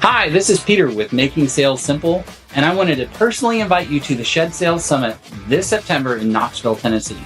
Hi, this is Peter with Making Sales Simple, and I wanted to personally invite you to the Shed Sales Summit this September in Knoxville, Tennessee.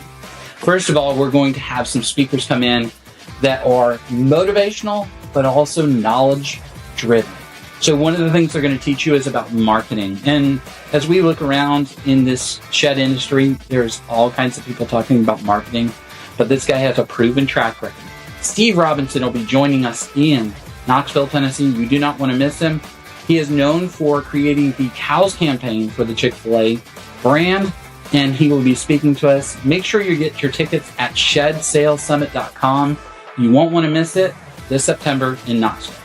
First of all, we're going to have some speakers come in that are motivational, but also knowledge driven. So one of the things they're going to teach you is about marketing. And as we look around in this shed industry, there's all kinds of people talking about marketing, but this guy has a proven track record. Steve Robinson will be joining us in Knoxville, Tennessee. You do not want to miss him. He is known for creating the Cows campaign for the Chick-fil-A brand, and he will be speaking to us. Make sure you get your tickets at shedsalessummit.com. You won't want to miss it this September in Knoxville.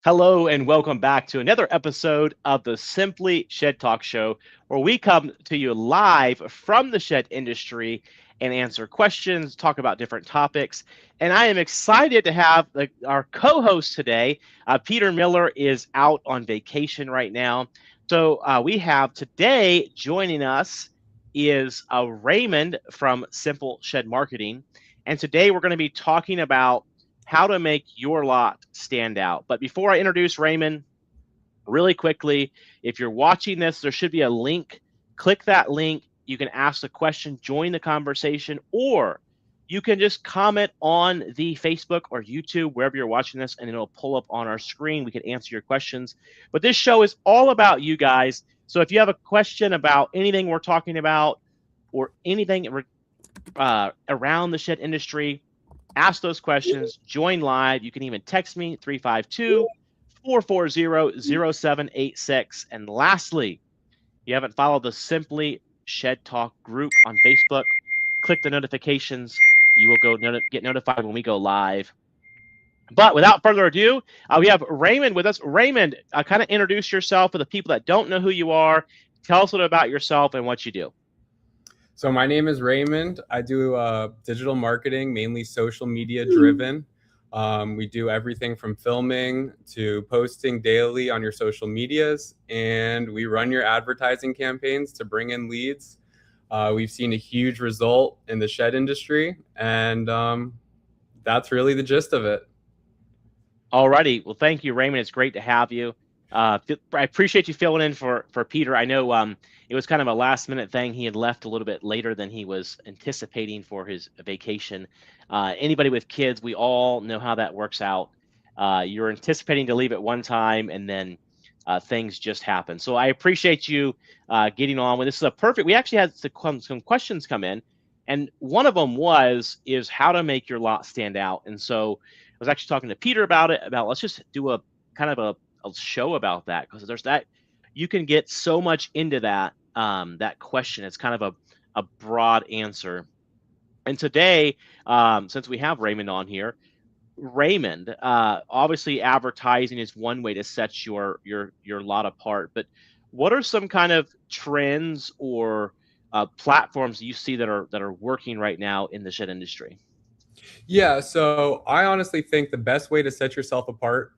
Hello and welcome back to another episode of the Simply Shed Talk Show, where we come to you live from the shed industry and answer questions, talk about different topics. And I am excited to have our co-host today. Peter Miller is out on vacation right now. So we have today joining us is Raymond from Simple Shed Marketing. And today we're going to be talking about how to make your lot stand out. But before I introduce Raymond, really quickly, if you're watching this, there should be a link. Click that link. You can ask a question, join the conversation, or you can just comment on the Facebook or YouTube, wherever you're watching this, and it'll pull up on our screen. We can answer your questions. But this show is all about you guys. So if you have a question about anything we're talking about or anything around the shed industry, ask those questions, join live. You can even text me, 352-440-0786. And lastly, if you haven't followed the Simply Shed Talk group on Facebook, click the notifications. You will get notified when we go live. But without further ado, we have Raymond with us. Raymond, kind of introduce yourself for the people that don't know who you are. Tell us a little about yourself and what you do. So my name is Raymond. I do digital marketing, mainly social media driven. We do everything from filming to posting daily on your social medias, and we run your advertising campaigns to bring in leads. We've seen a huge result in the shed industry, and that's really the gist of it. Alrighty. Well, thank you, Raymond. It's great to have you. I appreciate you filling in for Peter. I know it was kind of a last minute thing. He had left a little bit later than he was anticipating for his vacation. Anybody with kids, we all know how that works out. You're anticipating to leave at one time, and then things just happen. So I appreciate you getting on. This is a perfect. We actually had some questions come in, and one of them is how to make your lot stand out. And so I was actually talking to Peter about let's just do a kind of a show about that, because there's that you can get so much into that question. It's kind of a broad answer. And today, since we have Raymond on here, Raymond, obviously advertising is one way to set your lot apart, but what are some kind of trends or platforms you see that are working right now in the shed industry? Yeah, so I honestly think the best way to set yourself apart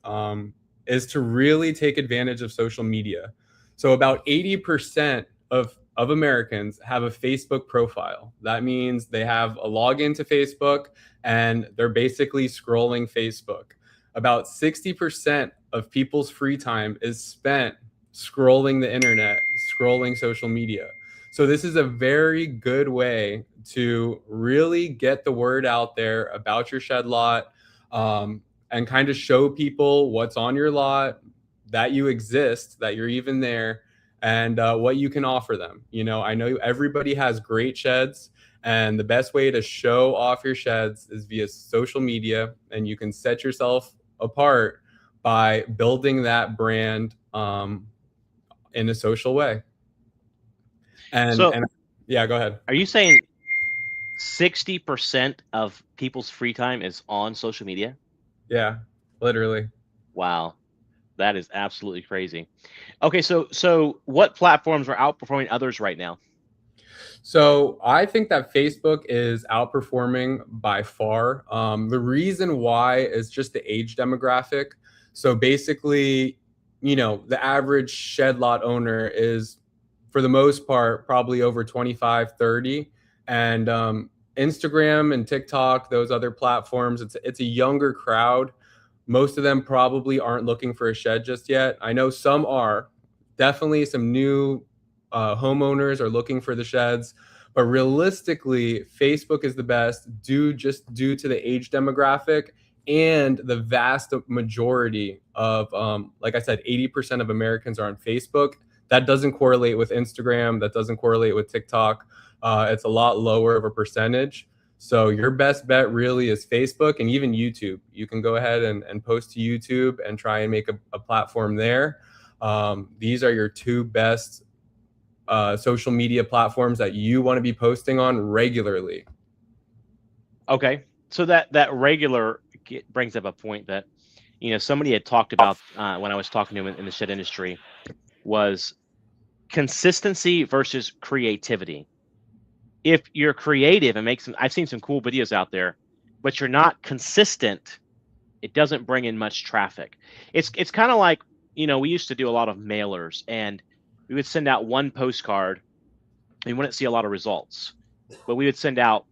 is to really take advantage of social media. So about 80% of Americans have a Facebook profile. That means they have a login to Facebook and they're basically scrolling Facebook. About 60% of people's free time is spent scrolling the internet, scrolling social media. So this is a very good way to really get the word out there about your shed lot, and kind of show people what's on your lot, that you exist, that you're even there, and what you can offer them. You know, I know everybody has great sheds, and the best way to show off your sheds is via social media, and you can set yourself apart by building that brand in a social way. And yeah, go ahead. Are you saying 60% of people's free time is on social media? Yeah, literally. Wow. That is absolutely crazy. Okay, so what platforms are outperforming others right now? So I think that Facebook is outperforming by far. The reason why is just the age demographic. So basically, you know, the average shed lot owner is, for the most part, probably over 25, 30. And Instagram and TikTok, those other platforms, it's a younger crowd. Most of them probably aren't looking for a shed just yet. I know some are. Definitely some new homeowners are looking for the sheds, but realistically, Facebook is the best due to the age demographic and the vast majority of, like I said, 80% of Americans are on Facebook. That doesn't correlate with Instagram. That doesn't correlate with TikTok. It's a lot lower of a percentage. So your best bet really is Facebook and even YouTube. You can go ahead and post to YouTube and try and make a platform there. These are your two best social media platforms that you want to be posting on regularly. Okay, so that regular brings up a point that, somebody had talked about when I was talking to him in the shed industry, was consistency versus creativity. If you're creative and I've seen some cool videos out there, but you're not consistent, it doesn't bring in much traffic. It's kind of like, we used to do a lot of mailers, and we would send out one postcard and we wouldn't see a lot of results, but we would send out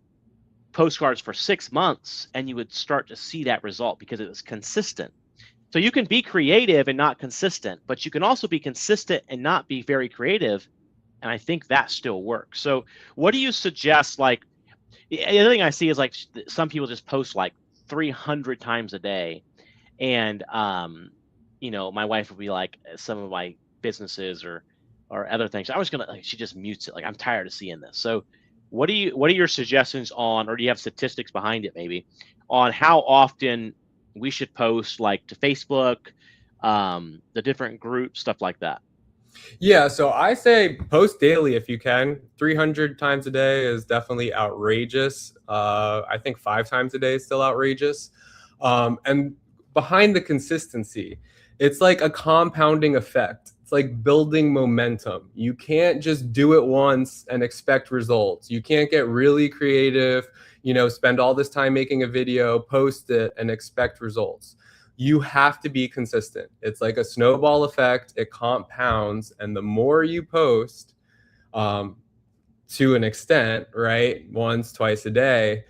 postcards for 6 months and you would start to see that result because it was consistent. So you can be creative and not consistent, but you can also be consistent and not be very creative. And I think that still works. So what do you suggest? Like, the other thing I see is like some people just post like 300 times a day. And, my wife would be like, some of my businesses or other things, I was going to, like, she just mutes it. Like, I'm tired of seeing this. So what are your suggestions on, or do you have statistics behind it maybe, on how often we should post, like, to Facebook, the different groups, stuff like that? Yeah, so I say post daily if you can. 300 times a day is definitely outrageous. I think 5 times a day is still outrageous. And behind the consistency, it's like a compounding effect. It's like building momentum. You can't just do it once and expect results. You can't get really creative, spend all this time making a video, post it, and expect results. You have to be consistent. It's like a snowball effect. It compounds. And the more you post, to an extent, right, once, twice a day,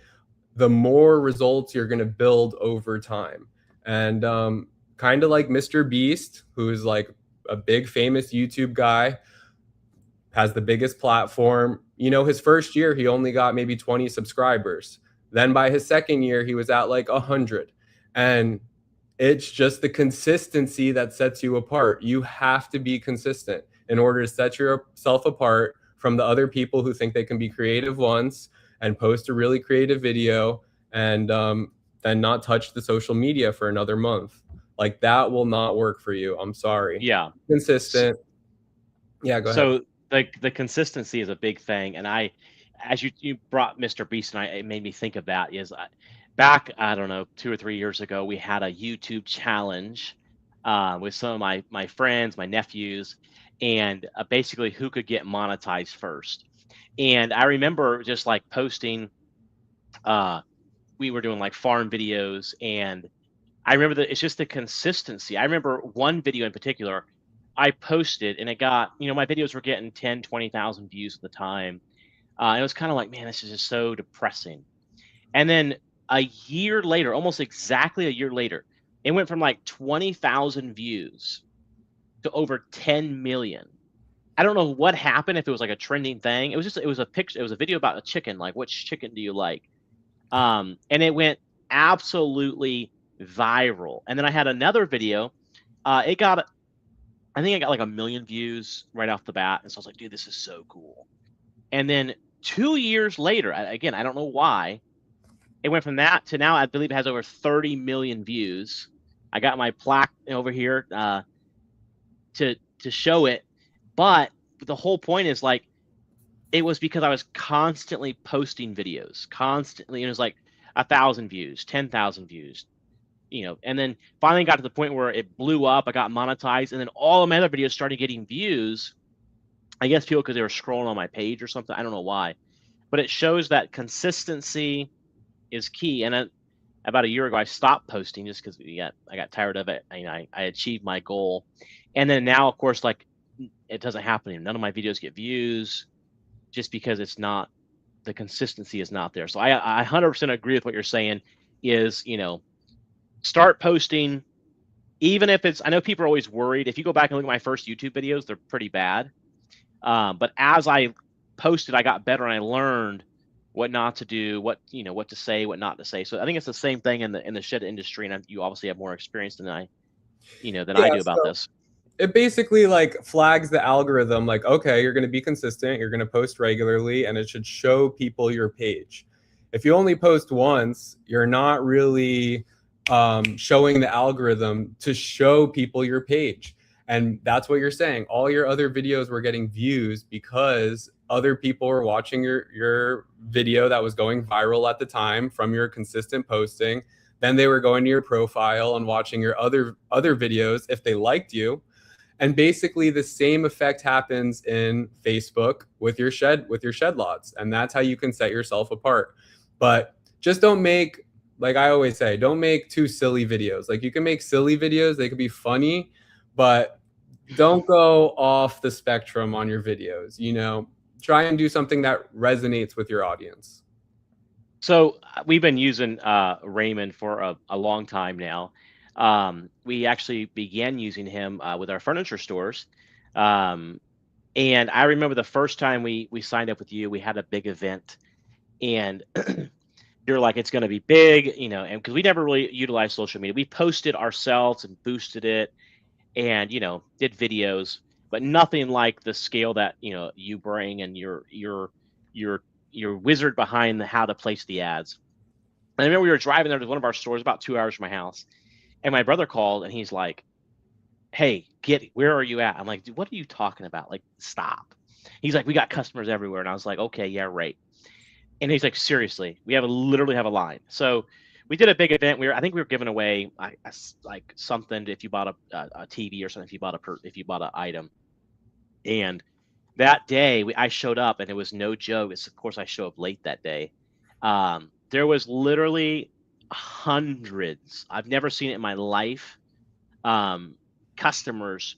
the more results you're going to build over time. And kind of like Mr. Beast, who is like a big famous YouTube guy, has the biggest platform. His first year, he only got maybe 20 subscribers. Then by his second year, he was at like 100. And it's just the consistency that sets you apart. You have to be consistent in order to set yourself apart from the other people who think they can be creative once and post a really creative video and then not touch the social media for another month. Like, that will not work for you. I'm sorry. Yeah. Consistent. Yeah, go ahead. So the consistency is a big thing. And as you brought Mr. Beast, and it made me think of that, is back, I don't know, 2 or 3 years ago, we had a YouTube challenge with some of my friends, my nephews, and basically who could get monetized first. And I remember just like posting, we were doing like farm videos, and I remember that it's just the consistency. I remember one video in particular I posted, and it got, my videos were getting 10, 20,000 views at the time. It was kind of like, man, this is just so depressing. And then a year later, almost exactly a year later, it went from like 20,000 views to over 10 million. I don't know what happened, if it was like a trending thing. It was a picture. It was a video about a chicken, like, which chicken do you like? And it went absolutely viral. And then I had another video. I think I got like 1 million views right off the bat. And so I was like, dude, this is so cool. And then 2 years later, again, I don't know why, it went from that to now, I believe it has over 30 million views. I got my plaque over here to show it. But the whole point is, like, it was because I was constantly posting videos, constantly. It was like 1,000 views, 10,000 views, and then finally got to the point where it blew up. I got monetized, and then all of my other videos started getting views. I guess people, because they were scrolling on my page or something. I don't know why, but it shows that consistency is key. And about a year ago, I stopped posting just because I got tired of it. I achieved my goal, and then now, of course, like, it doesn't happen anymore. None of my videos get views, just because it's not the consistency is not there. So I 100% agree with what you're saying. Is start posting, even if it's. I know people are always worried. If you go back and look at my first YouTube videos, they're pretty bad. But as I posted, I got better and I learned what not to do, what to say, what not to say. So I think it's the same thing in the shed industry, and you obviously have more experience than I do about this. It basically like flags the algorithm, like, okay, you're going to be consistent, you're going to post regularly, and it should show people your page. If you only post once, you're not really showing the algorithm to show people your page. And that's what you're saying. All your other videos were getting views because other people were watching your video that was going viral at the time from your consistent posting. Then they were going to your profile and watching your other videos if they liked you. And basically the same effect happens in Facebook with your shed lots. And that's how you can set yourself apart. But just don't make, like I always say, don't make too silly videos. Like you can make silly videos, they could be funny, but don't go off the spectrum on your videos. Try and do something that resonates with your audience. So we've been using Raymond for a long time now. We actually began using him with our furniture stores. And I remember the first time we signed up with you, we had a big event, and you're like, it's going to be big, and because we never really utilized social media. We posted ourselves and boosted it and, did videos, but nothing like the scale that, you bring and your wizard behind how to place the ads. And I remember we were driving there to one of our stores about 2 hours from my house. And my brother called and he's like, hey, where are you at? I'm like, dude, what are you talking about? Like, stop. He's like, we got customers everywhere. And I was like, okay, yeah, right. And he's like, seriously, we literally have a line. So we did a big event. I think we were giving away like something if you bought a TV or something, if you bought an item. And that day I showed up, and it was no joke. Of course I show up late that day. There was literally hundreds, I've never seen it in my life, customers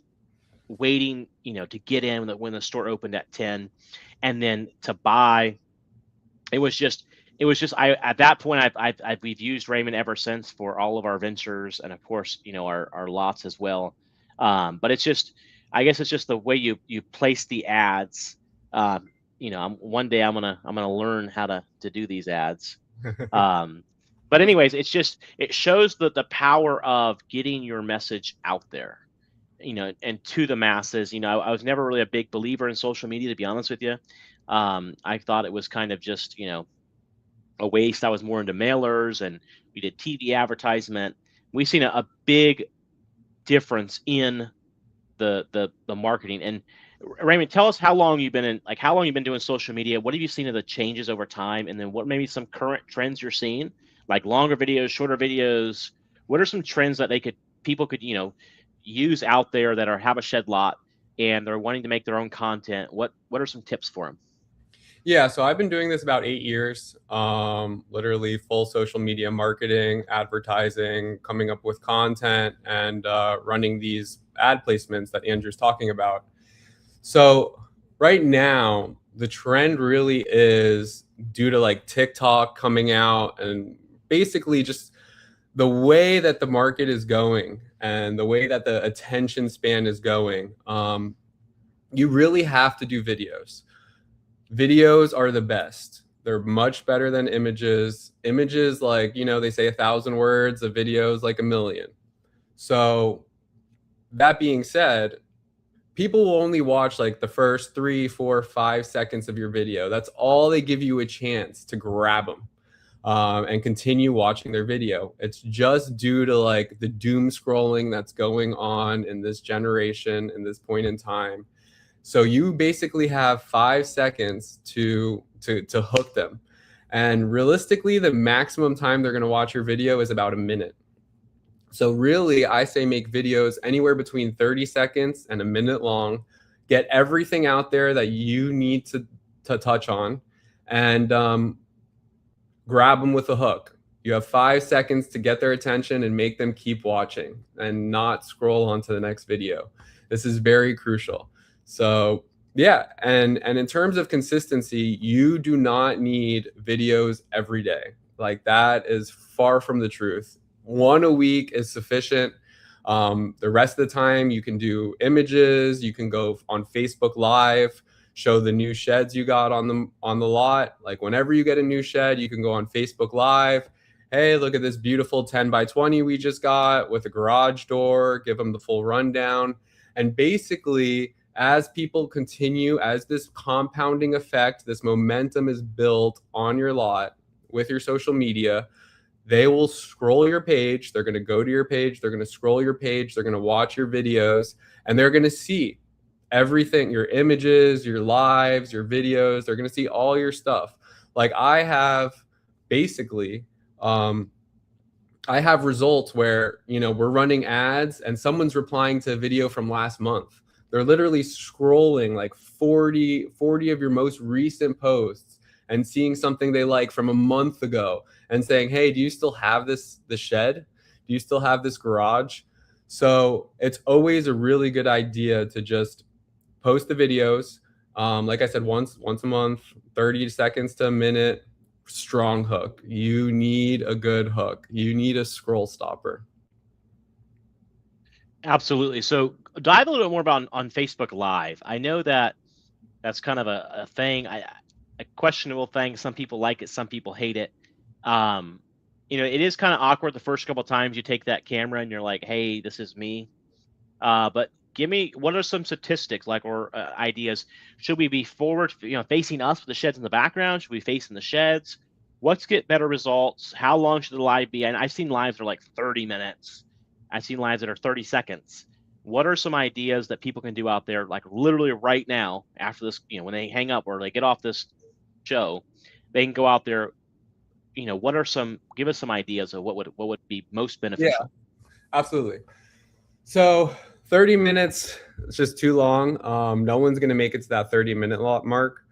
waiting, to get in when the store opened at 10, and then to buy. It was just at that point we've used Raymond ever since for all of our ventures, and of course our lots as well. But it's just, I guess it's just the way you place the ads. One day I'm gonna learn how to do these ads. But anyways, it shows the power of getting your message out there, and to the masses. I was never really a big believer in social media, to be honest with you. I thought it was kind of just, a waste. I was more into mailers, and we did TV advertisement. We've seen a big difference in the marketing. And Raymond, tell us how long you've been doing social media. What have you seen of the changes over time? And then what maybe some current trends you're seeing? Like longer videos, shorter videos. What are some trends that people could use out there that have a shed lot and they're wanting to make their own content? What are some tips for them? Yeah, so I've been doing this about 8 years, literally full social media marketing, advertising, coming up with content, and running these ad placements that Andrew's talking about. So right now, the trend really is due to like TikTok coming out, and basically just the way that the market is going and the way that the attention span is going. You really have to do videos. Videos are the best. They're much better than images. Images, like, they say 1,000 words, a video is like 1,000,000. So that being said, people will only watch like the first 3, 4, 5 seconds of your video. That's all they give you a chance to grab them and continue watching their video. It's just due to like the doom scrolling that's going on in this generation, in this point in time. So you basically have 5 seconds to hook them. And realistically, the maximum time they're going to watch your video is about a minute. So really, I say make videos anywhere between 30 seconds and a minute long. Get everything out there that you need to touch on, and grab them with a hook. You have 5 seconds to get their attention and make them keep watching and not scroll on to the next video. This is very crucial. So Yeah, and in terms of consistency, you do not need videos every day. Like that is far from the truth. One a week is sufficient. The rest of the time, you can do images. You can go on Facebook Live, show the new sheds you got on the lot. Like whenever you get a new shed, you can go on Facebook Live. Hey, look at this beautiful 10 by 20 we just got with a garage door. Give them the full rundown, and basically as people continue, as this compounding effect, this momentum is built on your lot with your social media, they will scroll your page. They're going to go to your page. They're going to scroll your page. They're going to watch your videos, and they're going to see everything, your images, your lives, your videos. They're going to see all your stuff. Like I have basically, I have results where, we're running ads and someone's replying to a video from last month. They're literally scrolling like 40 of your most recent posts and seeing something they like from a month ago and saying, hey, do you still have the shed? Do you still have this garage? So it's always a really good idea to just post the videos. Like I said, once a month, 30 seconds to a minute, strong hook. You need a good hook. You need a scroll stopper. Absolutely. So dive a little bit more about on Facebook Live. I know that that's kind of a thing, a questionable thing. Some people like it, some people hate it. It is kind of awkward the first couple of times you take that camera and you're like, hey, this is me. But give me, what are some statistics or ideas? Should we be forward, facing us with the sheds in the background? Should we be facing the sheds? What's get better results? How long should the live be? And I've seen lives that are like 30 minutes. I've seen lives that are 30 seconds. What are some ideas that people can do out there, like literally right now after this, when they hang up or they get off this show, they can go out there, give us some ideas of what would be most beneficial. Yeah, absolutely. So 30 minutes is just too long. No one's going to make it to that 30-minute mark.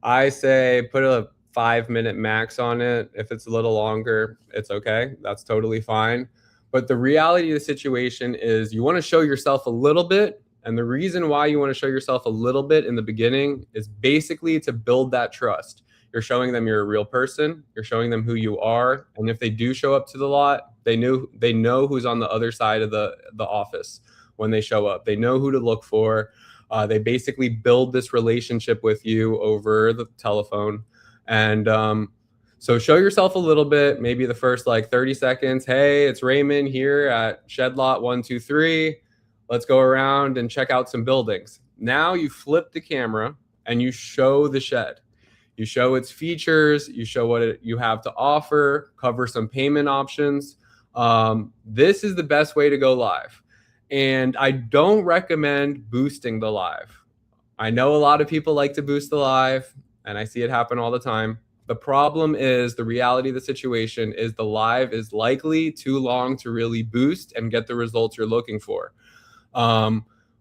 I say put a 5-minute max on it. If it's a little longer, it's okay. That's totally fine. But the reality of the situation is you want to show yourself a little bit. And the reason why you want to show yourself a little bit in the beginning is basically to build that trust. You're showing them you're a real person. You're showing them who you are. And if they do show up to the lot, they know who's on the other side of the office when they show up. They know who to look for. They basically build this relationship with you over the telephone. And so show yourself a little bit, maybe the first 30 seconds. Hey, it's Raymond here at Shed Lot 123. Let's go around and check out some buildings. Now you flip the camera and you show the shed. You show its features, you show what you have to offer, cover some payment options. This is the best way to go live. And I don't recommend boosting the live. I know a lot of people like to boost the live, and I see it happen all the time. The problem is the reality of the situation is the live is likely too long to really boost and get the results you're looking for.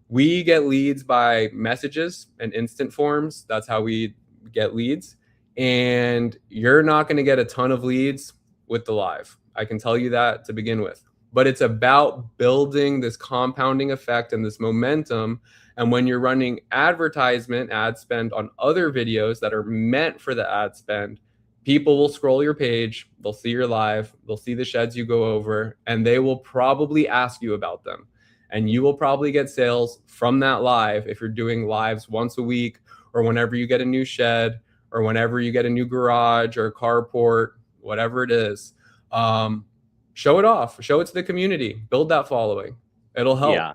We get leads by messages and instant forms. That's how we get leads. And you're not going to get a ton of leads with the live. I can tell you that to begin with. But it's about building this compounding effect and this momentum. And when you're running advertisement, ad spend on other videos that are meant for the ad spend, people will scroll your page, they'll see your live, they'll see the sheds you go over, and they will probably ask you about them. And you will probably get sales from that live if you're doing lives once a week or whenever you get a new shed or whenever you get a new garage or carport, whatever it is. Show it off, show it to the community, build that following. It'll help. Yeah.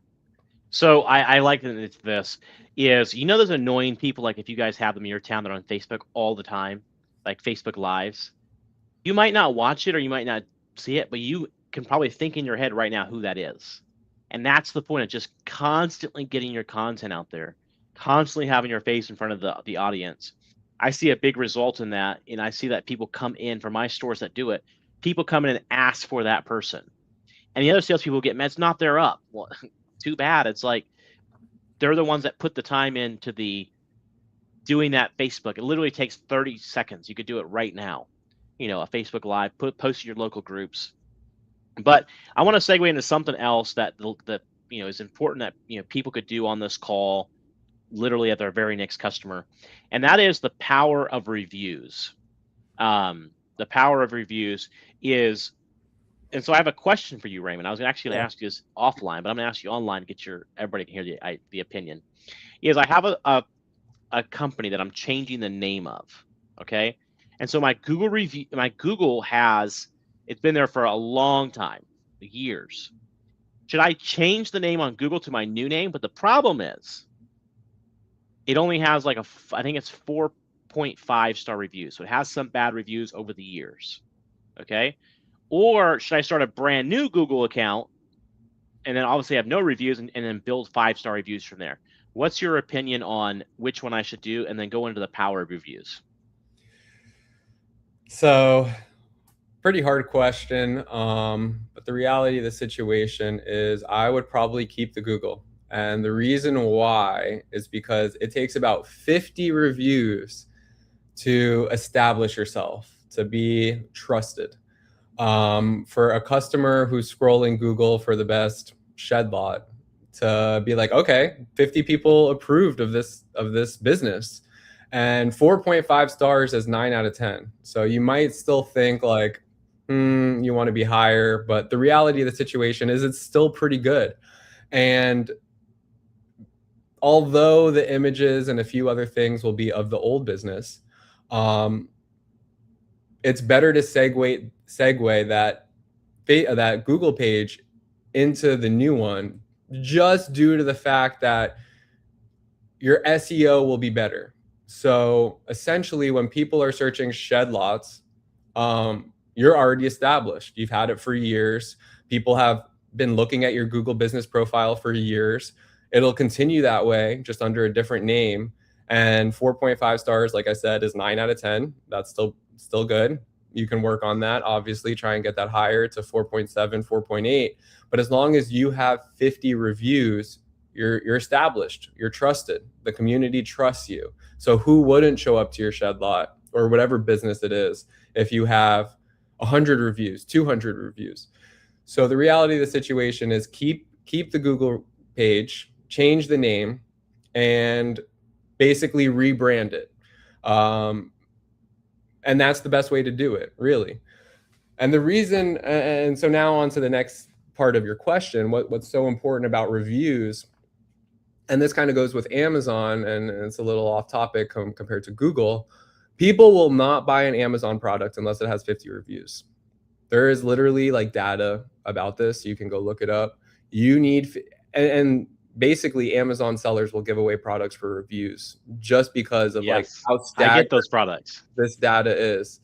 So I like that it's this is, those annoying people, like if you guys have them in your town that are on Facebook all the time, like Facebook Lives, you might not watch it or you might not see it, but you can probably think in your head right now who that is. And that's the point of just constantly getting your content out there, constantly having your face in front of the audience. I see a big result in that. And I see that people come in for my stores that do it. People come in and ask for that person. And the other salespeople get mad. It's not their up. Well, too bad. It's like they're the ones that put the time into doing that Facebook. It literally takes 30 seconds. You could do it right now. A Facebook Live, post in your local groups. But I want to segue into something else that is important that people could do on this call literally at their very next customer, and that is the power of reviews. The power of reviews is, and so I have a question for you, Raymond. I was actually going to ask you this offline, but I'm going to ask you online to get everybody can hear the opinion. Is I have a company that I'm changing the name of, okay? And so my Google has, it's been there for a long time, years. Should I change the name on Google to my new name? But the problem is, it only has like I think it's 4.5 star reviews. So it has some bad reviews over the years, okay? Or should I start a brand new Google account and then obviously have no reviews and then build 5-star reviews from there? What's your opinion on which one I should do, and then go into the power of reviews? So, pretty hard question. But the reality of the situation is I would probably keep the Google. And the reason why is because it takes about 50 reviews to establish yourself, to be trusted. For a customer who's scrolling Google for the best shed lot, to be like, okay, 50 people approved of this business, and 4.5 stars is 9 out of 10. So you might still think like, you want to be higher, but the reality of the situation is it's still pretty good. And although the images and a few other things will be of the old business, it's better to segue that Google page into the new one, just due to the fact that your SEO will be better. So essentially, when people are searching shed lots, you're already established. You've had it for years. People have been looking at your Google business profile for years. It'll continue that way, just under a different name. And 4.5 stars, like I said, is 9 out of 10. That's still good. You can work on that, obviously, try and get that higher to 4.7, 4.8. But as long as you have 50 reviews, you're established, you're trusted. The community trusts you. So who wouldn't show up to your shed lot or whatever business it is if you have 100 reviews, 200 reviews? So the reality of the situation is keep the Google page, change the name, and basically rebrand it. And that's the best way to do it, really. And the reason, and so now on to the next part of your question, what's so important about reviews, and this kind of goes with Amazon, and it's a little off topic compared to Google. People will not buy an Amazon product unless it has 50 reviews. There is literally like data about this. You can go look it up. You need, and basically Amazon sellers will give away products for reviews just because of like how stagnant I get those products. This data is.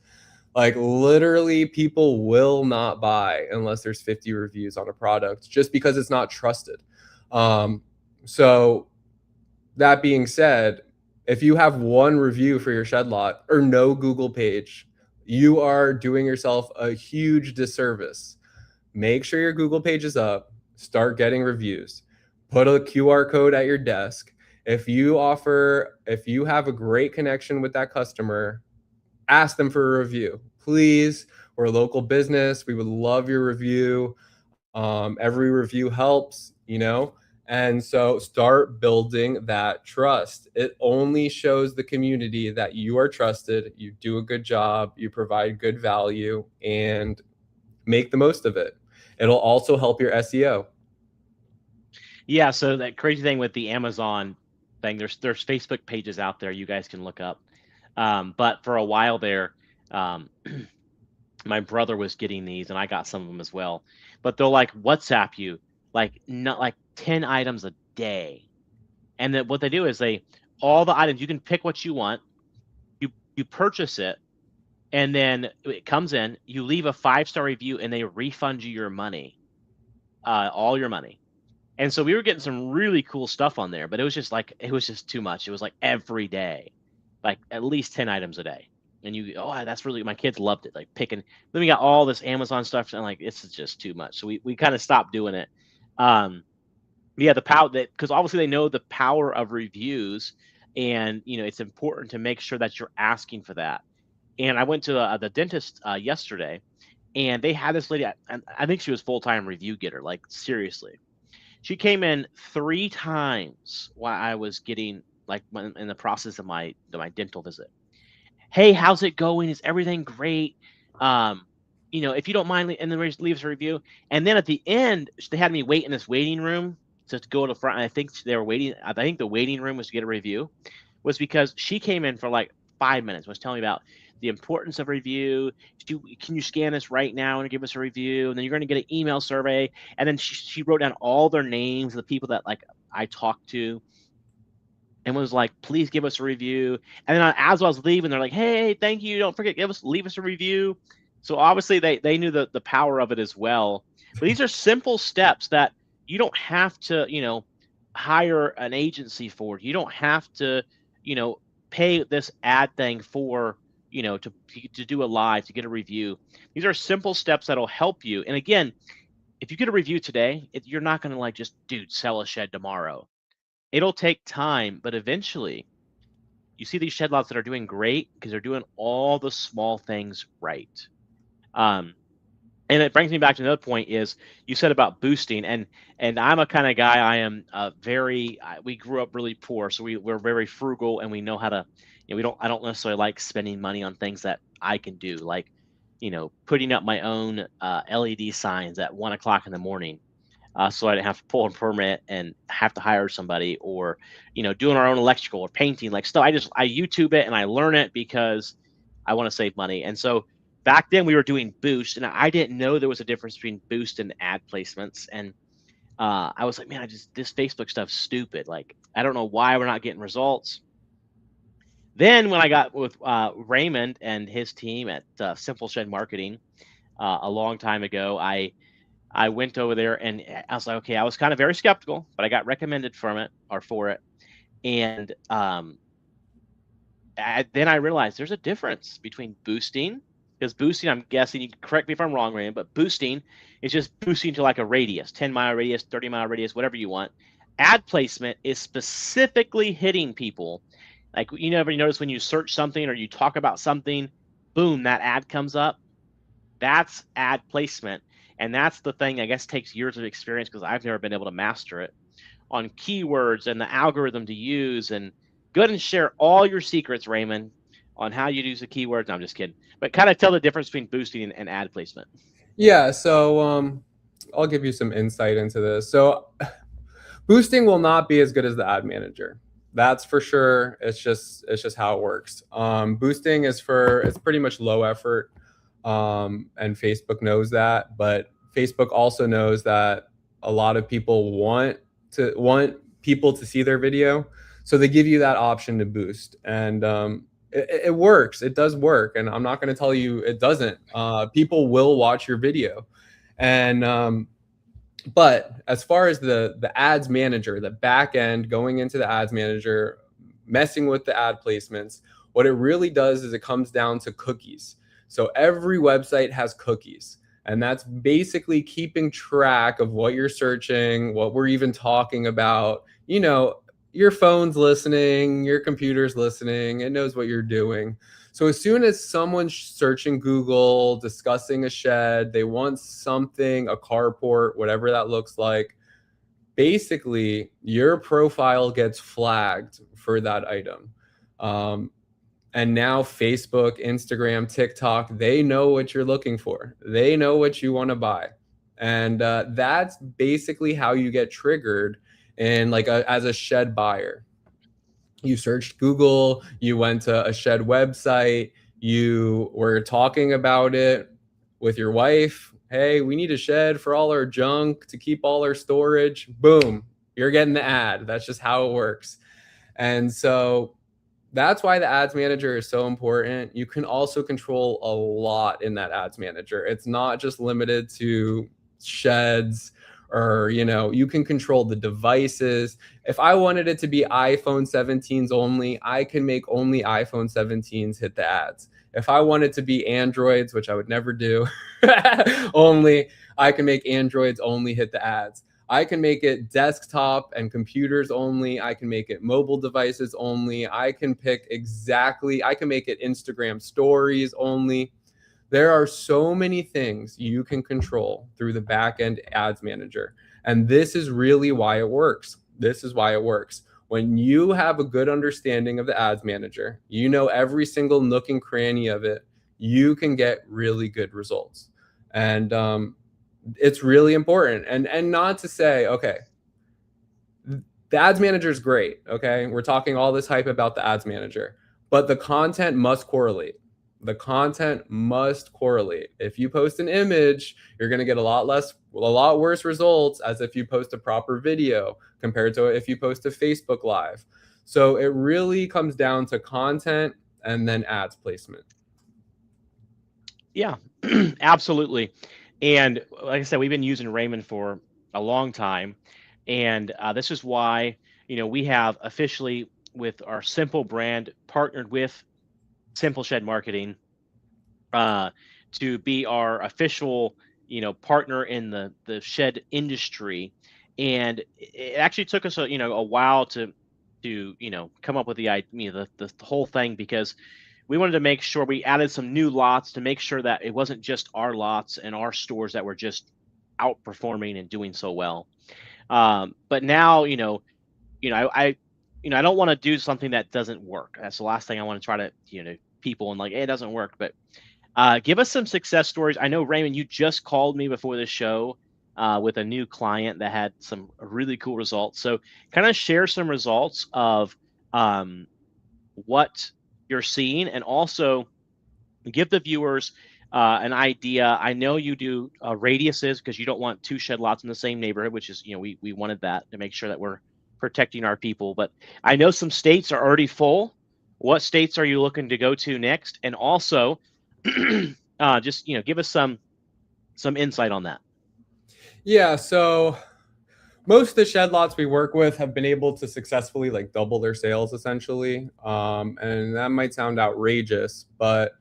Like literally people will not buy unless there's 50 reviews on a product, just because it's not trusted. So that being said, if you have one review for your shed lot or no Google page, you are doing yourself a huge disservice. Make sure your Google page is up, start getting reviews, put a QR code at your desk. If you have a great connection with that customer, ask them for a review. Please, we're a local business. We would love your review. Every review helps, and so start building that trust. It only shows the community that you are trusted, you do a good job, you provide good value, and make the most of it. It'll also help your SEO. Yeah, so that crazy thing with the Amazon thing, there's Facebook pages out there you guys can look up. But for a while there, my brother was getting these, and I got some of them as well. But they'll like WhatsApp you not like 10 items a day, and then what they do is all the items, you can pick what you want, you purchase it, and then it comes in, you leave a 5-star review, and they refund you your money, all your money. And so we were getting some really cool stuff on there, but it was just too much. It was like every day, like at least 10 items a day. And that's really, my kids loved it, like picking. Then we got all this Amazon stuff, and like, this is just too much. So we kind of stopped doing it. Yeah, the power because obviously they know the power of reviews, and it's important to make sure that you're asking for that. And I went to the dentist yesterday, and they had this lady, and I think she was full-time review getter, like seriously. She came in 3 times while I was getting like in the process of my dental visit. Hey, how's it going? Is everything great? If you don't mind, and then leave us a review. And then at the end, they had me wait in this waiting room to go to the front. And I think they were waiting. I think the waiting room was to get a review, was because she came in for like 5 minutes, was telling me about the importance of review. Can you scan this right now and give us a review? And then you're going to get an email survey. And then she wrote down all their names, the people that like I talked to, and was like, please give us a review. And then as I was leaving, they're like, hey, thank you. Don't forget, leave us a review. So obviously they knew the power of it as well. But these are simple steps that you don't have to, hire an agency for. You don't have to, pay this ad thing for, to do a live, to get a review. These are simple steps that'll help you. And again, if you get a review today, you're not going to like just, sell a shed tomorrow. It'll take time, but eventually you see these shed lots that are doing great because they're doing all the small things right. And it brings me back to another point is you said about boosting, and I'm a kind of guy, I am we grew up really poor, so we're very frugal, and we know how to, I don't necessarily like spending money on things that I can do, like, putting up my own LED signs at 1 o'clock in the morning. So I didn't have to pull a permit and have to hire somebody, or, doing our own electrical or painting, like stuff. I YouTube it and I learn it because I want to save money. And so back then we were doing boost, and I didn't know there was a difference between boost and ad placements. And I was like, man, this Facebook stuff's stupid. Like, I don't know why we're not getting results. Then when I got with Raymond and his team at Simple Shed Marketing a long time ago, I went over there and I was like, okay, I was kind of very skeptical, but I got recommended for it. And then I realized there's a difference between boosting, because boosting, I'm guessing, you can correct me if I'm wrong, Raymond, but boosting is just boosting to like a radius, 10-mile radius, 30-mile radius, whatever you want. Ad placement is specifically hitting people. Like, you never notice when you search something or you talk about something, boom, that ad comes up. That's ad placement. And that's the thing, I guess, takes years of experience, because I've never been able to master it, on keywords and the algorithm to use. And go ahead and share all your secrets, Raymond, on how you use the keywords. No, I'm just kidding. But kind of tell the difference between boosting and ad placement. Yeah, so I'll give you some insight into this. So boosting will not be as good as the ad manager. That's for sure. It's just how it works. Boosting it's pretty much low effort. And Facebook knows that, but Facebook also knows that a lot of people want people to see their video. So they give you that option to boost, and it works. It does work. And I'm not going to tell you it doesn't. People will watch your video. And, but as far as the ads manager, the back end, going into the ads manager, messing with the ad placements, what it really does is it comes down to cookies. So every website has cookies, and that's basically keeping track of what you're searching, what we're even talking about. Your phone's listening, your computer's listening, it knows what you're doing. So as soon as someone's searching Google, discussing a shed, they want something, a carport, whatever that looks like, basically your profile gets flagged for that item. And now Facebook, Instagram, TikTok, they know what you're looking for. They know what you want to buy. And that's basically how you get triggered in as a shed buyer. You searched Google, you went to a shed website, you were talking about it with your wife. Hey, we need a shed for all our junk to keep all our storage. Boom, you're getting the ad. That's just how it works. And so that's why the ads manager is so important. You can also control a lot in that ads manager. It's not just limited to sheds, or, you can control the devices. If I wanted it to be iPhone 17s only, I can make only iPhone 17s hit the ads. If I want it to be Androids, which I would never do, only, I can make Androids only hit the ads. I can make it desktop and computers only. I can make it mobile devices only. I can make it Instagram stories only. There are so many things you can control through the back-end ads manager. And this is really why it works. When you have a good understanding of the ads manager, you know every single nook and cranny of it, you can get really good results. And it's really important. And not to say, okay, the ads manager is great. Okay. We're talking all this hype about the ads manager, but the content must correlate. The content must correlate. If you post an image, you're going to get a lot worse results as if you post a proper video compared to if you post a Facebook Live. So it really comes down to content and then ads placement. Yeah, absolutely. And like I said, we've been using Raymond for a long time. And this is why, we have officially, with our Simple brand, partnered with Simple Shed Marketing to be our official, partner in the shed industry. And it actually took us a while to come up with the idea, the whole thing, because we wanted to make sure we added some new lots to make sure that it wasn't just our lots and our stores that were just outperforming and doing so well. But now, I don't want to do something that doesn't work. That's the last thing I want to try to, people and like, hey, it doesn't work. But give us some success stories. I know, Raymond, you just called me before the show with a new client that had some really cool results. So kind of share some results of what you're seeing, and also give the viewers an idea. I know you do radiuses because you don't want 2 shed lots in the same neighborhood, which is, we wanted that to make sure that we're protecting our people. But I know some states are already full. What states are you looking to go to next? And also just, give us some insight on that. Yeah. So most of the shed lots we work with have been able to successfully like double their sales essentially. And that might sound outrageous, but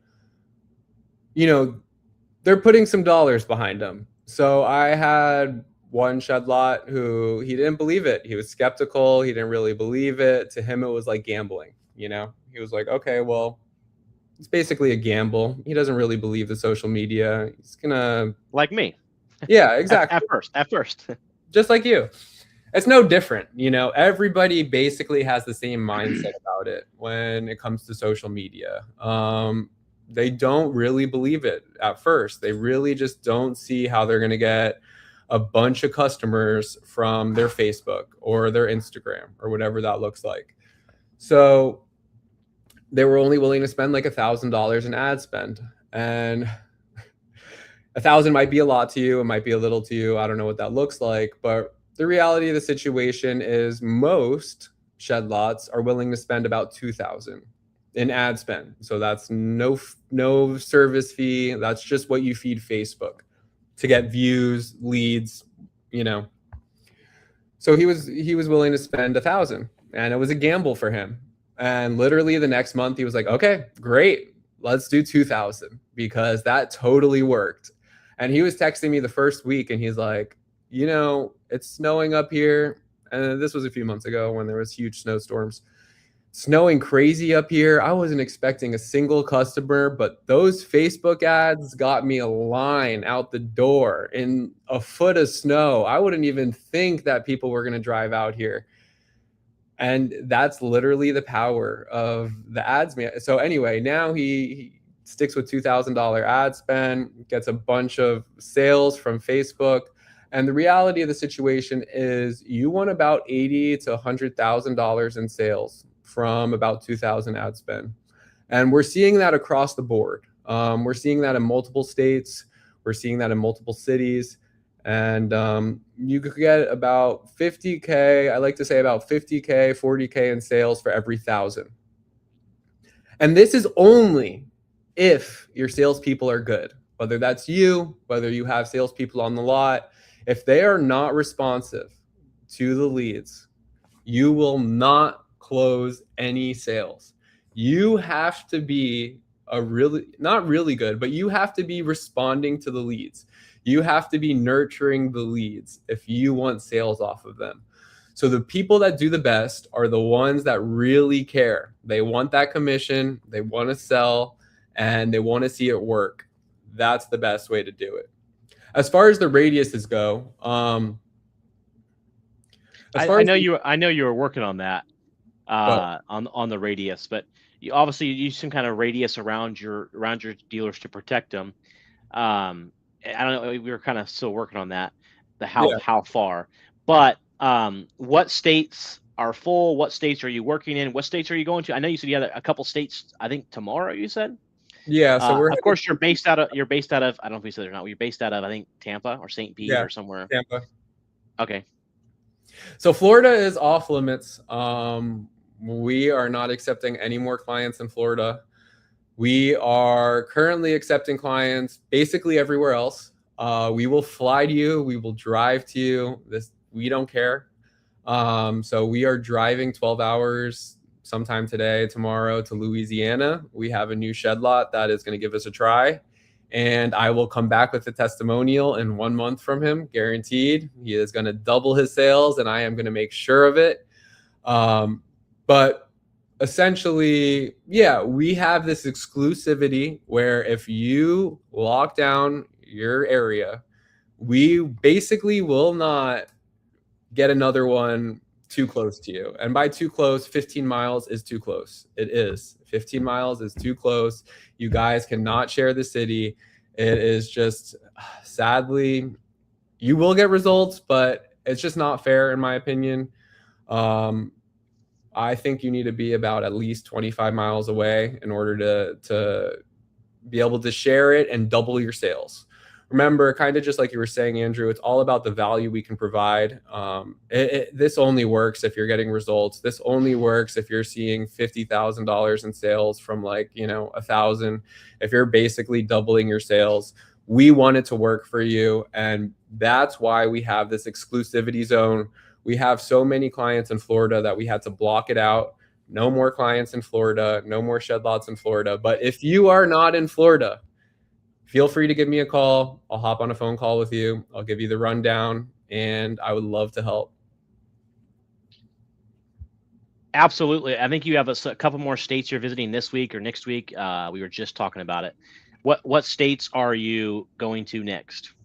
they're putting some dollars behind them. So I had one shed lot who he didn't believe it. He was skeptical. He didn't really believe it. To him, it was like gambling. He was like, okay, well, it's basically a gamble. He doesn't really believe the social media. He's gonna, like me. Yeah, exactly. At first. Just like you. It's no different. Everybody basically has the same mindset about it when it comes to social media. They don't really believe it at first. They really just don't see how they're going to get a bunch of customers from their Facebook or their Instagram or whatever that looks like. So they were only willing to spend like $1,000 in ad spend, and 1,000 might be a lot to you. It might be a little to you. I don't know what that looks like, but the reality of the situation is most shed lots are willing to spend about 2,000 in ad spend. So that's no service fee. That's just what you feed Facebook to get views, leads, So he was willing to spend 1,000, and it was a gamble for him. And literally the next month he was like, okay, great. Let's do 2,000 because that totally worked. And he was texting me the first week and he's like, it's snowing up here. And this was a few months ago when there was huge snowstorms. Snowing crazy up here. I wasn't expecting a single customer, but those Facebook ads got me a line out the door in a foot of snow. I wouldn't even think that people were going to drive out here. And that's literally the power of the ads man. So anyway, now he sticks with $2,000 ad spend, gets a bunch of sales from Facebook. And the reality of the situation is you want about $80,000 to $100,000 in sales from about 2,000 ad spend. And we're seeing that across the board. We're seeing that in multiple states. We're seeing that in multiple cities. And you could get about 50K, I like to say about 50K, 40K in sales for every 1,000. And this is only if your salespeople are good, whether that's you, whether you have salespeople on the lot. If they are not responsive to the leads, you will not close any sales. You have to be not really good, but you have to be responding to the leads. You have to be nurturing the leads if you want sales off of them. So the people that do the best are the ones that really care. They want that commission, they want to sell, and they want to see it work. That's the best way to do it. As far as the radiuses go, I know you were working on that. on the radius, but you obviously use some kind of radius around your dealers to protect them. I don't know. We were kind of still working on that, how far. But what states are full? What states are you working in? What states are you going to? I know you said you had a couple states. I think tomorrow you said. Yeah, so Of course, you're based out of. You're based out of. I don't know if you said it or not. You're based out of. I think Tampa or St. Pete or somewhere. Tampa. Okay. So Florida is off limits. We are not accepting any more clients in Florida. We are currently accepting clients basically everywhere else. We will fly to you. We will drive to you. We don't care. So we are driving 12 hours sometime today, tomorrow to Louisiana. We have a new shed lot that is going to give us a try. And I will come back with a testimonial in 1 month from him, guaranteed. He is going to double his sales, and I am going to make sure of it. But essentially, yeah, we have this exclusivity where if you lock down your area, we basically will not get another one too close to you. And by too close, 15 miles is too close. It is. 15 miles is too close. You guys cannot share the city. It is just, sadly, you will get results, but it's just not fair in my opinion. I think you need to be about at least 25 miles away in order to be able to share it and double your sales. Remember, kind of just like you were saying, Andrew, it's all about the value we can provide. This only works if you're getting results. This only works if you're seeing $50,000 in sales from 1,000. If you're basically doubling your sales, we want it to work for you. And that's why we have this exclusivity zone. We have so many clients in Florida that we had to block it out. No more clients in Florida, no more shed lots in Florida. But if you are not in Florida, feel free to give me a call. I'll hop on a phone call with you. I'll give you the rundown, and I would love to help. Absolutely. I think you have a couple more states you're visiting this week or next week. We were just talking about it. What states are you going to next?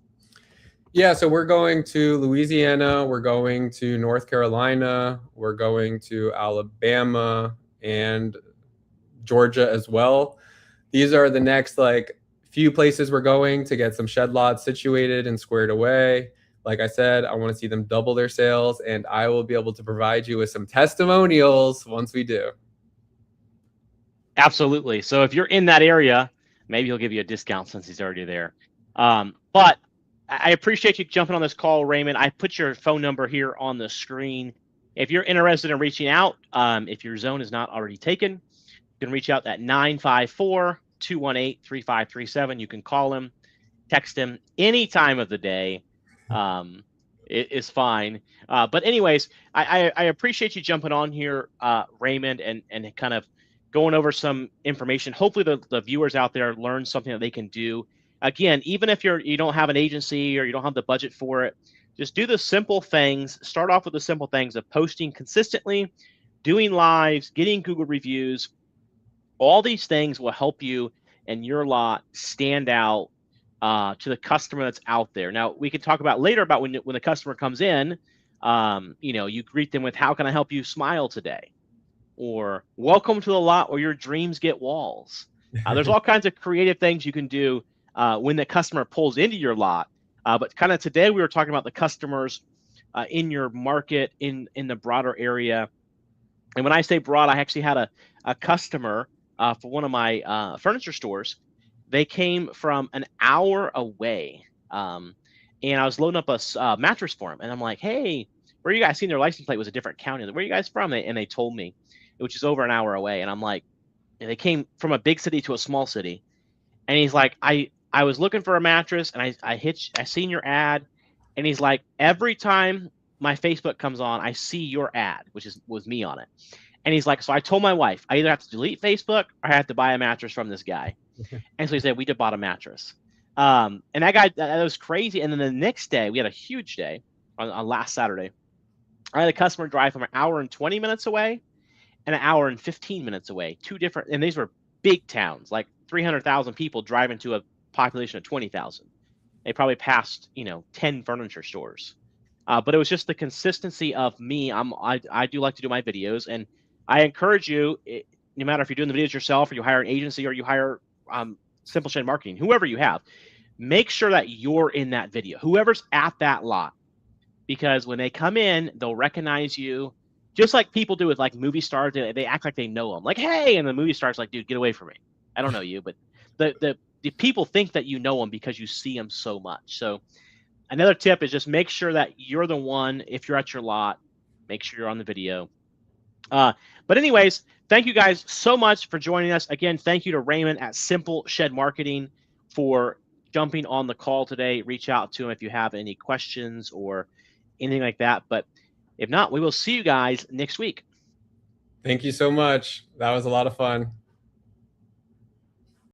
Yeah, so we're going to Louisiana. We're going to North Carolina. We're going to Alabama and Georgia as well. These are the next few places we're going to get some shed lots situated and squared away. Like I said, I want to see them double their sales, and I will be able to provide you with some testimonials once we do. Absolutely. So if you're in that area, maybe he'll give you a discount since he's already there. But I appreciate you jumping on this call, Raymond. I put your phone number here on the screen. If you're interested in reaching out, if your zone is not already taken, you can reach out at 954-218-3537. You can call him, text him any time of the day. It is fine. But anyways, I appreciate you jumping on here, Raymond, and kind of going over some information. Hopefully the viewers out there learn something that they can do. Again, even if you don't have an agency or you don't have the budget for it, just do the simple things. Start off with the simple things of posting consistently, doing lives, getting Google reviews. All these things will help you and your lot stand out to the customer that's out there. Now, we can talk about later about when the customer comes in, you greet them with, "How can I help you smile today?" Or "Welcome to the lot where your dreams get walls." There's all kinds of creative things you can do when the customer pulls into your lot. But kind of today we were talking about the customers in your market, in the broader area. And when I say broad, I actually had a customer for one of my furniture stores. They came from an hour away, and I was loading up a mattress for them. And I'm like, "Hey, where are you guys?" Seen their license plate was a different county. Like, "Where are you guys from?" And they told me, which is over an hour away. And I'm like, they came from a big city to a small city. And he's like, I was looking for a mattress, and I seen your ad. And he's like, "Every time my Facebook comes on, I see your ad," which was me on it. And he's like, "So I told my wife, I either have to delete Facebook or I have to buy a mattress from this guy." And so he said, "We just bought a mattress." And that guy, that was crazy. And then the next day, we had a huge day on last Saturday. I had a customer drive from an hour and 20 minutes away and an hour and 15 minutes away. Two different, and these were big towns, like 300,000 people driving to a population of 20,000. They probably passed, 10 furniture stores. But it was just the consistency of me. I do like to do my videos, and I encourage you, no matter if you're doing the videos yourself or you hire an agency or you hire Simple Shed Marketing, whoever you have, make sure that you're in that video, whoever's at that lot, because when they come in, they'll recognize you, just like people do with like movie stars. They act like they know them, like, hey, and the movie star's like, dude, get away from me. I don't know you, but the people think that you know them because you see them so much. So another tip is just make sure that you're the one. If you're at your lot, make sure you're on the video. But anyways, thank you guys so much for joining us. Again, thank you to Raymond at Simple Shed Marketing for jumping on the call today. Reach out to him if you have any questions or anything like that. But if not, we will see you guys next week. Thank you so much. That was a lot of fun.